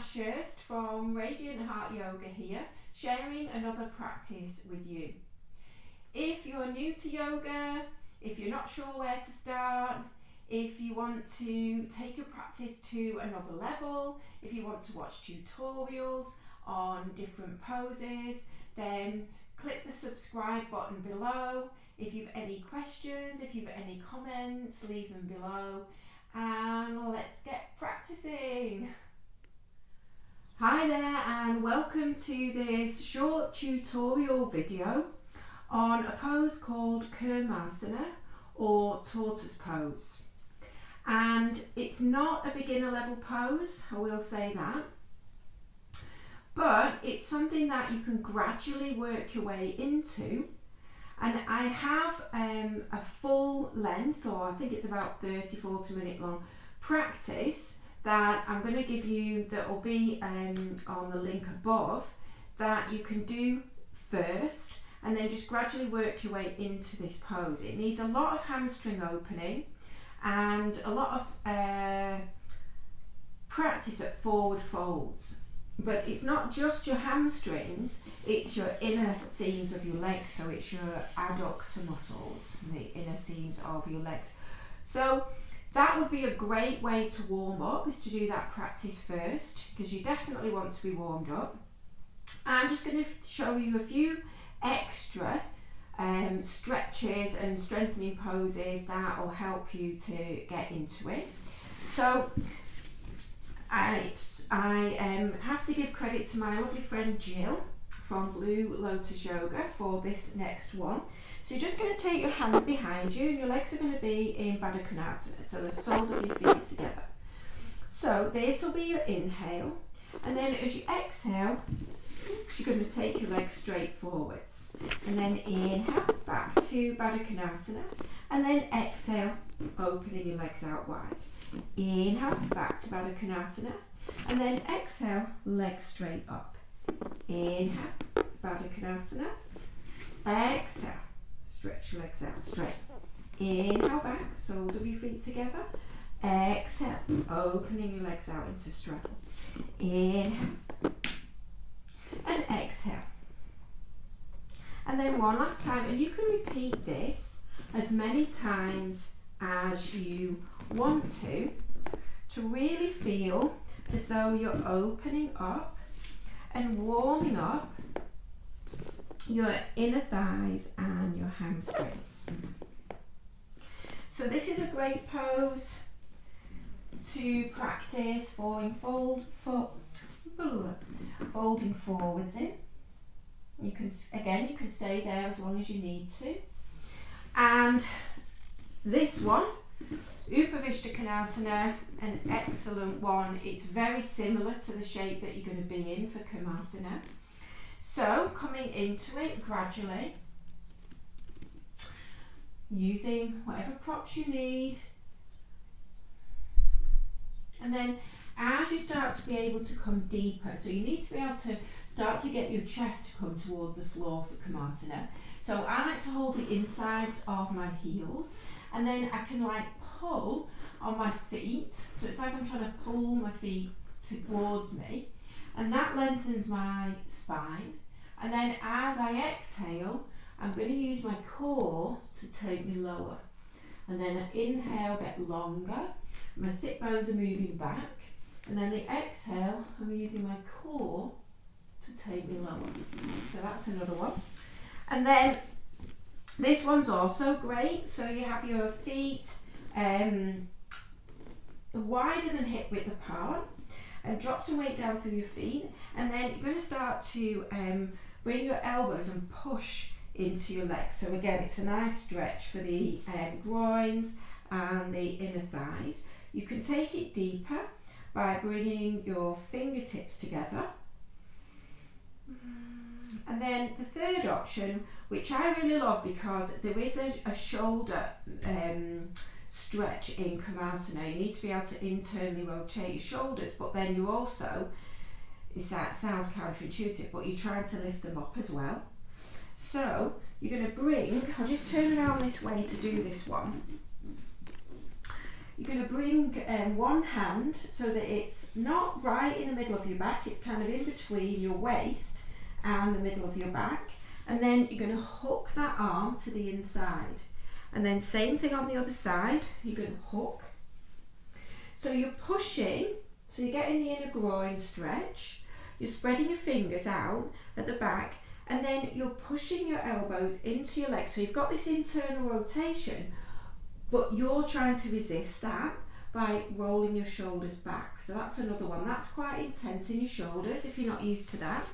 Ashurst from Radiant Heart Yoga here, sharing another practice with you. If you're new to yoga, if you're not sure where to start, if you want to take your practice to another level, if you want to watch tutorials on different poses, then click the subscribe button below. If you've any questions, if you've any comments, leave them below, and let's get practicing. Hi there, and welcome to this short tutorial video on a pose called Kurmasana or Tortoise Pose. And it's not a beginner level pose, I will say that, but it's something that you can gradually work your way into. And I have a full length, or I think it's about 30-40 minute long practice that I'm going to give you, that will be on the link above, that you can do first and then just gradually work your way into this pose. It needs a lot of hamstring opening and a lot of practice at forward folds. But it's not just your hamstrings, it's your inner seams of your legs, so it's your adductor muscles, the inner seams of your legs. So that would be a great way to warm up, is to do that practice first, because you definitely want to be warmed up. I'm just going to show you a few extra stretches and strengthening poses that will help you to get into it. So I have to give credit to my lovely friend Jill from Blue Lotus Yoga for this next one. So you're just going to take your hands behind you and your legs are going to be in Baddha Konasana, so the soles of your feet together. So this will be your inhale, and then as you exhale, you're going to take your legs straight forwards, and then inhale back to Baddha Konasana, and then exhale, opening your legs out wide. Inhale back to Baddha Konasana, and then exhale, legs straight up. Inhale, Baddha Konasana, exhale, stretch your legs out straight. Inhale back, soles of your feet together. Exhale, opening your legs out into straddle. Inhale and exhale. And then one last time, and you can repeat this as many times as you want to really feel as though you're opening up and warming up your inner thighs and your hamstrings. So this is a great pose to practice folding forwards in. You can stay there as long as you need to. And this one, Upavishta Konasana, an excellent one. It's very similar to the shape that you're going to be in for Kurmasana. So coming into it gradually, using whatever props you need, and then as you start to be able to come deeper, so you need to be able to start to get your chest to come towards the floor for Kurmasana. So I like to hold the insides of my heels, and then I can like pull on my feet, so it's like I'm trying to pull my feet towards me, and that lengthens my spine. And then as I exhale, I'm going to use my core to take me lower, and then I inhale, get longer, my sit bones are moving back, and then the exhale, I'm using my core to take me lower. So that's another one. And then this one's also great. So you have your feet wider than hip width apart, and drop some weight down through your feet, and then you're going to start to bring your elbows and push into your legs. So again, it's a nice stretch for the groins and the inner thighs. You can take it deeper by bringing your fingertips together. And then the third option, which I really love because there is a shoulder stretch in Kurmasana. You need to be able to internally rotate your shoulders, but then you also, that sounds counterintuitive, but you're trying to lift them up as well. So you're going to bring, I'll just turn around this way to do this one. you're going to bring one hand so that it's not right in the middle of your back, it's kind of in between your waist and the middle of your back. And then you're going to hook that arm to the inside. And then same thing on the other side, you're going to hook. So you're pushing, so you're getting the inner groin stretch, you're spreading your fingers out at the back, and then you're pushing your elbows into your legs. So you've got this internal rotation, but you're trying to resist that by rolling your shoulders back. So that's another one. That's quite intense in your shoulders if you're not used to that.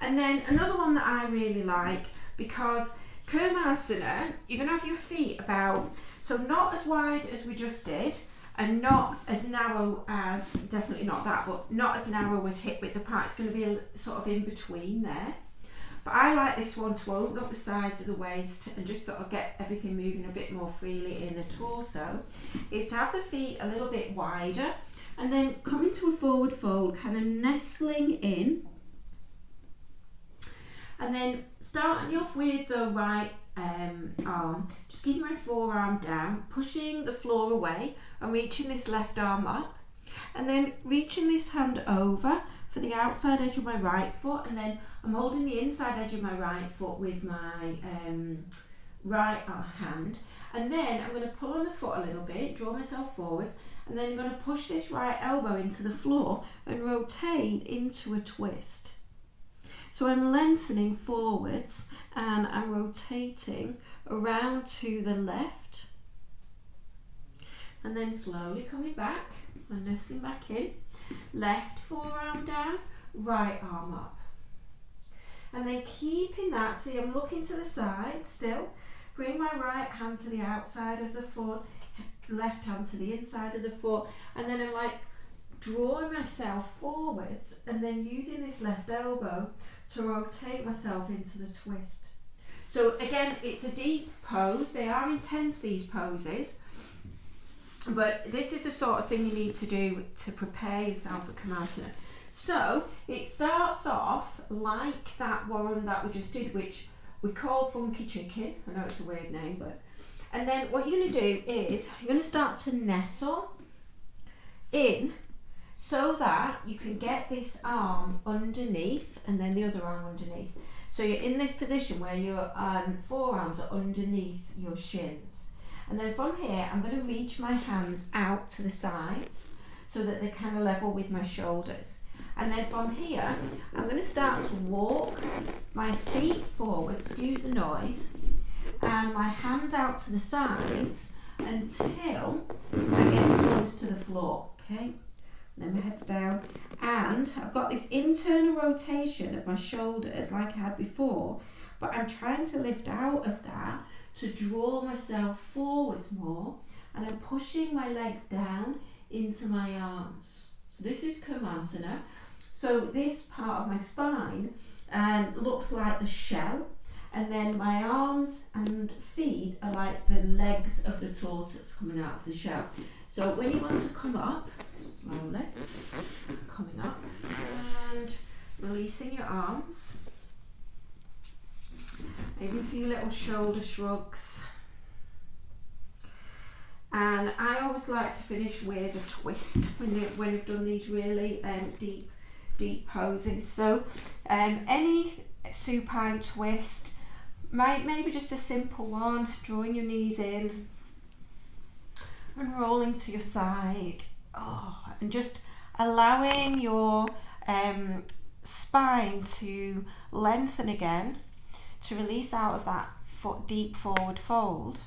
And then another one that I really like, because Kurmasana, you're going to have your feet about, so not as wide as we just did, and not as narrow as, definitely not that, but not as narrow as hip width apart. It's going to be a sort of in between there. But I like this one to open up the sides of the waist and just sort of get everything moving a bit more freely in the torso, is to have the feet a little bit wider and then come into a forward fold, kind of nestling in. And then starting off with the right arm, just keeping my forearm down, pushing the floor away and reaching this left arm up. And then reaching this hand over for the outside edge of my right foot, and then I'm holding the inside edge of my right foot with my right hand. And then I'm going to pull on the foot a little bit, draw myself forwards, and then I'm going to push this right elbow into the floor and rotate into a twist. So I'm lengthening forwards and I'm rotating around to the left, and then slowly coming back and nestling back in. Left forearm down, right arm up. And then keeping that, see, I'm looking to the side still. Bring my right hand to the outside of the foot, left hand to the inside of the foot, and then I'm like drawing myself forwards and then using this left elbow to rotate myself into the twist. So again, it's a deep pose. They are intense, these poses, but this is the sort of thing you need to do to prepare yourself for Kurmasana. So it starts off like that one that we just did, which we call funky chicken. I know it's a weird name, but, and then what you're going to do is you're going to start to nestle in so that you can get this arm underneath and then the other arm underneath. So you're in this position where your forearms are underneath your shins. And then from here, I'm going to reach my hands out to the sides so that they're kind of level with my shoulders. And then from here, I'm going to start to walk my feet forward, excuse the noise, and my hands out to the sides until I get close to the floor, okay? Then my head's down, and I've got this internal rotation of my shoulders like I had before, but I'm trying to lift out of that to draw myself forwards more, and I'm pushing my legs down into my arms. So this is Kurmasana. So this part of my spine looks like the shell, and then my arms and feet are like the legs of the tortoise coming out of the shell. So when you want to come up, slowly, coming up and releasing your arms, maybe a few little shoulder shrugs. And I always like to finish with a twist when you've done these really deep poses. So any supine twist, maybe just a simple one, drawing your knees in and rolling to your side. And just allowing your spine to lengthen again, to release out of that deep forward fold.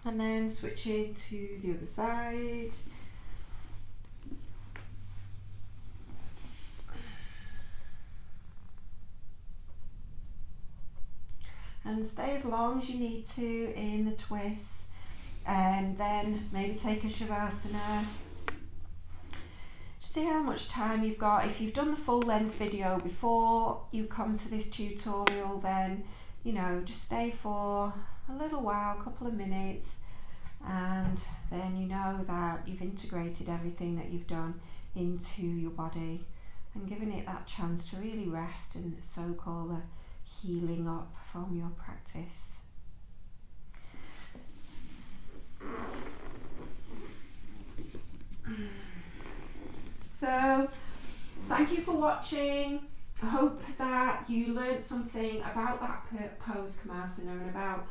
And then switching to the other side. And stay as long as you need to in the twist, and then maybe take a Shavasana. See how much time you've got. If you've done the full length video before you come to this tutorial, then just stay for a little while, a couple of minutes, and then you know that you've integrated everything that you've done into your body and given it that chance to really rest and soak all the healing up from your practice. So thank you for watching. I hope that you learned something about that pose, Kurmasana, and about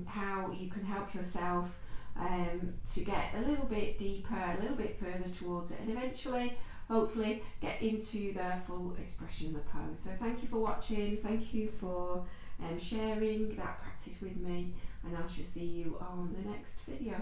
how you can help yourself to get a little bit deeper, a little bit further towards it, and eventually, hopefully, get into the full expression of the pose. So thank you for watching. Thank you for sharing that practice with me, and I shall see you on the next video.